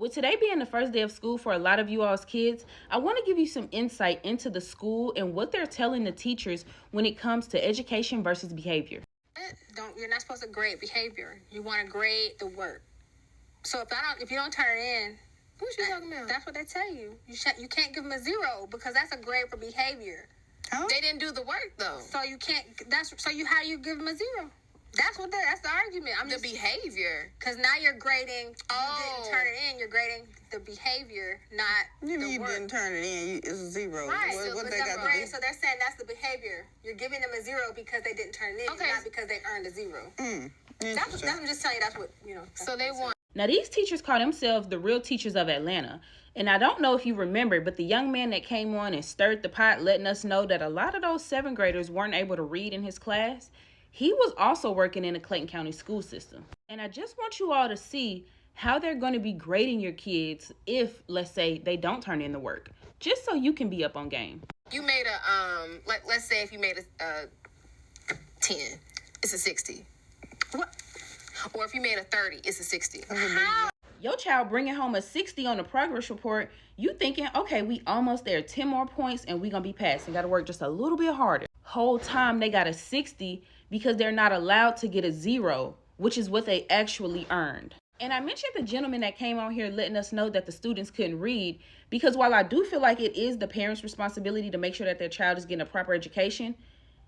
With today being the first day of school for a lot of you all's kids, I want to give you some insight into the school and what they're telling the teachers when it comes to education versus behavior. You're not supposed to grade behavior. You want to grade the work. So if you don't turn it in, what you talking about? That's what they tell you. You can't give them a 0 because that's a grade for behavior. Huh? They didn't do the work though. So you can't. How you give them a 0? That's the argument. The behavior. Because now you're grading. You didn't turn it in. You're grading the behavior, not the work. Didn't turn it in. It's a 0. Right. What But they got grade, so they're saying that's the behavior. You're giving them a 0 because they didn't turn it in, not because they earned a 0. I'm just telling you. That's what So they want. Now, these teachers call themselves the Real Teachers of Atlanta. And I don't know if you remember, but the young man that came on and stirred the pot, letting us know that a lot of those 7th graders weren't able to read in his class, he was also working in the Clayton County school system. And I just want you all to see how they're going to be grading your kids if, let's say, they don't turn in the work, just so you can be up on game. You made let's say if you made a 10, it's a 60. What? Or if you made a 30, it's a 60. Your child bringing home a 60 on the progress report, you thinking, okay, we almost there, 10 more points and we gonna be passing. Got to work just a little bit harder. Whole time they got a 60 because they're not allowed to get a 0, which is what they actually earned. And I mentioned the gentleman that came on here letting us know that the students couldn't read, because while I do feel like it is the parents' responsibility to make sure that their child is getting a proper education,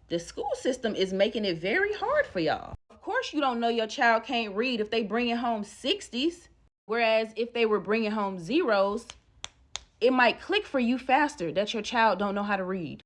the school system is making it very hard for y'all. Of course, you don't know your child can't read if they bringing home 60s. Whereas if they were bringing home 0s, it might click for you faster that your child don't know how to read.